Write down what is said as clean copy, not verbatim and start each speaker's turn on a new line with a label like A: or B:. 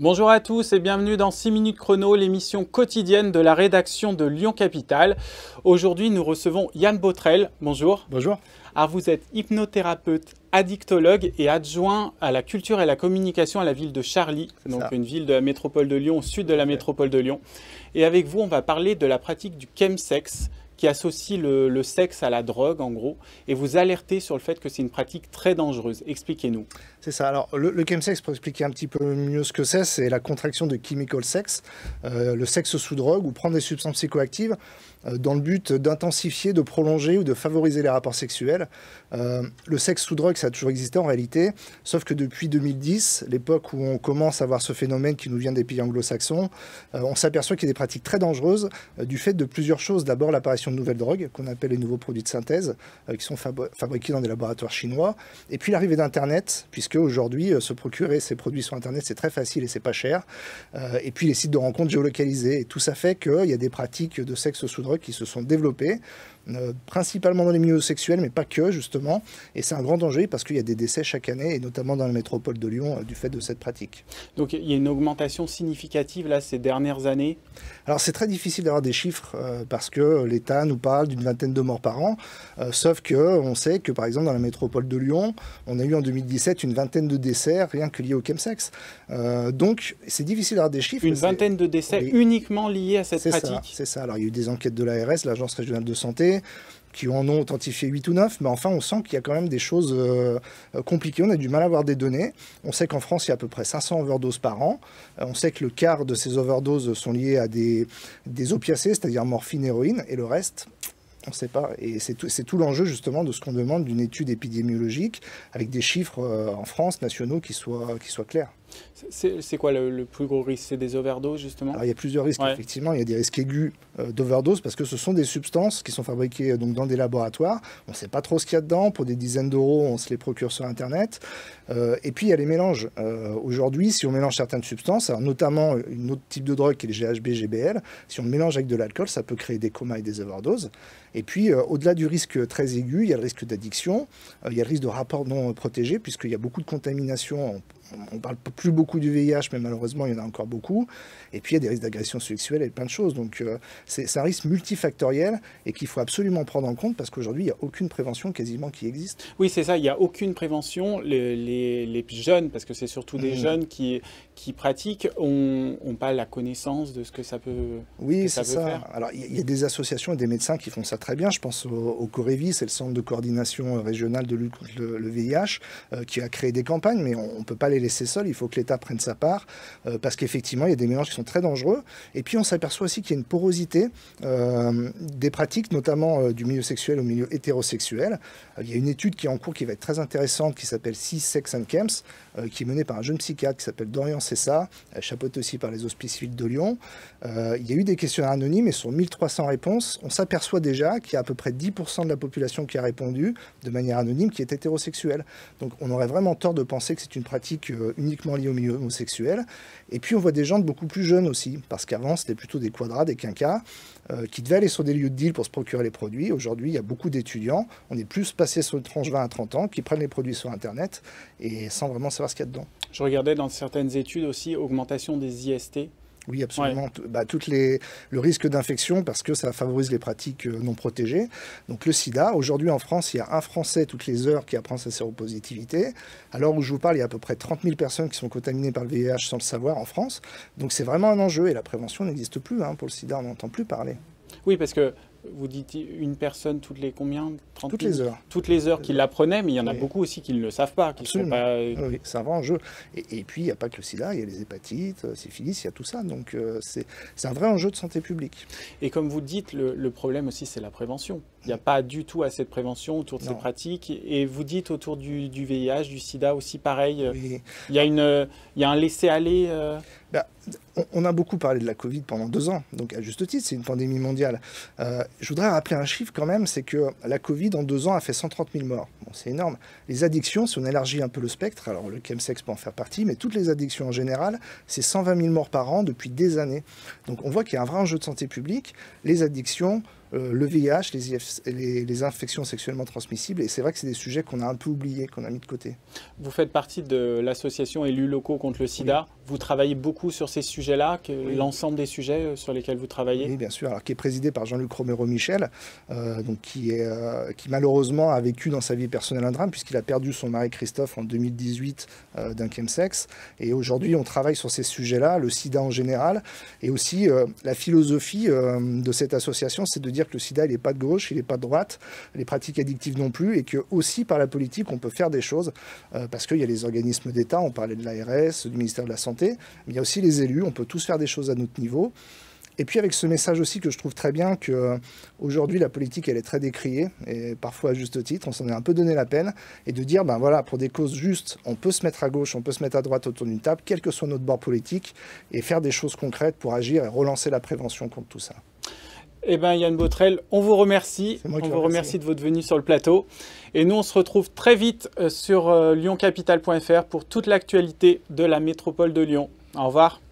A: Bonjour à tous et bienvenue dans 6 minutes chrono, l'émission quotidienne de la rédaction de Lyon Capitale. Aujourd'hui, nous recevons Yann Botrel. Bonjour.
B: Bonjour.
A: Alors, vous êtes hypnothérapeute, addictologue et adjoint à la culture et la communication à la ville de Charly, donc une ville de la métropole de Lyon, au sud de la métropole de Lyon. Et avec vous, on va parler de la pratique du chemsex, qui associe le sexe à la drogue, en gros, et vous alertez sur le fait que c'est une pratique très dangereuse. Expliquez-nous.
B: C'est ça. Alors, le chemsex, pour expliquer un petit peu mieux ce que c'est la contraction de chemical sex, le sexe sous drogue, ou prendre des substances psychoactives dans le but d'intensifier, de prolonger ou de favoriser les rapports sexuels. Le sexe sous drogue, ça a toujours existé en réalité, sauf que depuis 2010, l'époque où on commence à voir ce phénomène qui nous vient des pays anglo-saxons, on s'aperçoit qu'il y a des pratiques très dangereuses du fait de plusieurs choses. D'abord, l'apparition de nouvelles drogues, qu'on appelle les nouveaux produits de synthèse, qui sont fabriqués dans des laboratoires chinois, et puis l'arrivée d'Internet, puisque aujourd'hui, se procurer ces produits sur Internet, c'est très facile et c'est pas cher, et puis les sites de rencontres géolocalisés, et tout ça fait qu'il y a des pratiques de sexe sous drogue qui se sont développées, principalement dans les milieux sexuels, mais pas que, justement. Et c'est un grand danger parce qu'il y a des décès chaque année, et notamment dans la métropole de Lyon, du fait de cette pratique.
A: Donc il y a une augmentation significative là ces dernières années.
B: Alors c'est très difficile d'avoir des chiffres parce que l'État nous parle d'une vingtaine de morts par an, sauf qu'on sait que par exemple dans la métropole de Lyon, on a eu en 2017 une vingtaine de décès rien que liés au chemsex. Donc c'est difficile d'avoir des chiffres.
A: Une vingtaine de décès uniquement liés à cette pratique.
B: C'est ça. Alors il y a eu des enquêtes de l'ARS, l'Agence régionale de santé, qui en ont authentifié 8 ou 9, mais enfin on sent qu'il y a quand même des choses compliquées, on a du mal à avoir des données. On sait qu'en France il y a à peu près 500 overdoses par an, on sait que le quart de ces overdoses sont liées à des opiacés, c'est-à-dire morphine, héroïne, et le reste, on ne sait pas. Et c'est tout l'enjeu justement de ce qu'on demande d'une étude épidémiologique, avec des chiffres en France, nationaux, qui soient clairs.
A: C'est quoi le plus gros risque? C'est des overdoses, justement?
B: Alors, il y a plusieurs risques, effectivement. Il y a des risques aigus d'overdose parce que ce sont des substances qui sont fabriquées donc, dans des laboratoires. On ne sait pas trop ce qu'il y a dedans. Pour des dizaines d'euros, on se les procure sur Internet. Et puis, il y a les mélanges. Aujourd'hui, si on mélange certaines substances, alors notamment une autre type de drogue qui est le GHB, GBL, si on le mélange avec de l'alcool, ça peut créer des comas et des overdoses. Et puis, au-delà du risque très aigu, il y a le risque d'addiction. Il y a le risque de rapport non protégé puisqu'il y a beaucoup de contamination. On ne parle plus beaucoup du VIH, mais malheureusement, il y en a encore beaucoup. Et puis, il y a des risques d'agression sexuelle et plein de choses. Donc, c'est un risque multifactoriel et qu'il faut absolument prendre en compte parce qu'aujourd'hui, il n'y a aucune prévention quasiment qui existe.
A: Oui, c'est ça, il n'y a aucune prévention. Les jeunes, parce que c'est surtout des jeunes qui pratiquent, n'ont pas la connaissance de ce que ça peut, faire.
B: Alors, il y a des associations et des médecins qui font ça très bien. Je pense au Corévis, c'est le centre de coordination régionale de lutte contre le VIH, qui a créé des campagnes, mais on ne peut pas les laisser seuls. Il faut que l'État prenne sa part, parce qu'effectivement, il y a des mélanges qui sont très dangereux. Et puis, on s'aperçoit aussi qu'il y a une porosité des pratiques, notamment du milieu sexuel au milieu hétérosexuel. Il y a une étude qui est en cours, qui va être très intéressante, qui s'appelle Sex, Sex and Chems, qui est menée par un jeune psychiatre qui s'appelle Dorian Cessa, chapeauté aussi par les Hospices Civils de Lyon. Il y a eu des questionnaires anonymes et sur 1300 réponses, on s'aperçoit déjà qu'il y a à peu près 10% de la population qui a répondu de manière anonyme qui est hétérosexuelle. Donc on aurait vraiment tort de penser que c'est une pratique uniquement liée au milieu homosexuel. Et puis on voit des gens de beaucoup plus jeunes aussi, parce qu'avant c'était plutôt des quadras, des quinquas, qui devaient aller sur des lieux de deal pour se procurer les produits. Aujourd'hui, il y a beaucoup d'étudiants, on est plus passé sur une tranche 20 à 30 ans, qui prennent les produits sur Internet et sans vraiment savoir ce qu'il y a dedans.
A: Je regardais dans certaines études aussi, augmentation des IST.
B: Oui, absolument. Ouais. Le risque d'infection, parce que ça favorise les pratiques non protégées. Donc le sida, aujourd'hui en France, il y a un Français toutes les heures qui apprend sa séropositivité. À l'heure où je vous parle, il y a à peu près 30 000 personnes qui sont contaminées par le VIH sans le savoir en France. Donc c'est vraiment un enjeu et la prévention n'existe plus. Pour le sida, on n'entend plus parler.
A: Oui, parce que vous dites une personne toutes les combien? 30
B: Toutes les heures.
A: Toutes les heures qui l'apprenaient, mais il y en a beaucoup aussi qui ne le savent pas.
B: Oui, c'est un vrai enjeu. Et puis, il n'y a pas que le sida, il y a les hépatites, syphilis, il y a tout ça. Donc, c'est un vrai enjeu de santé publique.
A: Et comme vous dites, le problème aussi, c'est la prévention. Il n'y a pas du tout assez de prévention autour de ces pratiques. Et vous dites autour du VIH, du sida aussi, pareil. Oui. Il y a un laisser-aller.
B: On a beaucoup parlé de la Covid pendant 2 ans, donc à juste titre, c'est une pandémie mondiale. Je voudrais rappeler un chiffre quand même, c'est que la Covid en 2 ans a fait 130 000 morts. Bon, c'est énorme. Les addictions, si on élargit un peu le spectre, alors le chemsex peut en faire partie, mais toutes les addictions en général, c'est 120 000 morts par an depuis des années. Donc on voit qu'il y a un vrai enjeu de santé publique. Les addictions, le VIH, les infections sexuellement transmissibles. Et c'est vrai que c'est des sujets qu'on a un peu oubliés, qu'on a mis de côté.
A: Vous faites partie de l'association Élus locaux contre le sida. Oui. Vous travaillez beaucoup sur ces sujets-là, oui. L'ensemble des sujets sur lesquels vous travaillez?
B: Oui, bien sûr. Alors, qui est présidé par Jean-Luc Romero-Michel, qui malheureusement a vécu dans sa vie personnelle un drame, puisqu'il a perdu son mari Christophe en 2018 d'un chemsex. Et aujourd'hui, on travaille sur ces sujets-là, le sida en général. Et aussi, la philosophie de cette association, c'est de dire que le sida, il n'est pas de gauche, il n'est pas de droite, les pratiques addictives non plus, et que aussi par la politique, on peut faire des choses, parce qu'il y a les organismes d'État, on parlait de l'ARS, du ministère de la Santé, mais il y a aussi les élus, on peut tous faire des choses à notre niveau. Et puis avec ce message aussi que je trouve très bien, qu'aujourd'hui la politique elle est très décriée, et parfois à juste titre, on s'en est un peu donné la peine, et de dire, ben voilà, pour des causes justes, on peut se mettre à gauche, on peut se mettre à droite autour d'une table, quel que soit notre bord politique, et faire des choses concrètes pour agir et relancer la prévention contre tout ça.
A: Eh bien, Yann Botrel, on vous remercie. On vous remercie de votre venue sur le plateau. Et nous, on se retrouve très vite sur lyoncapital.fr pour toute l'actualité de la métropole de Lyon. Au revoir.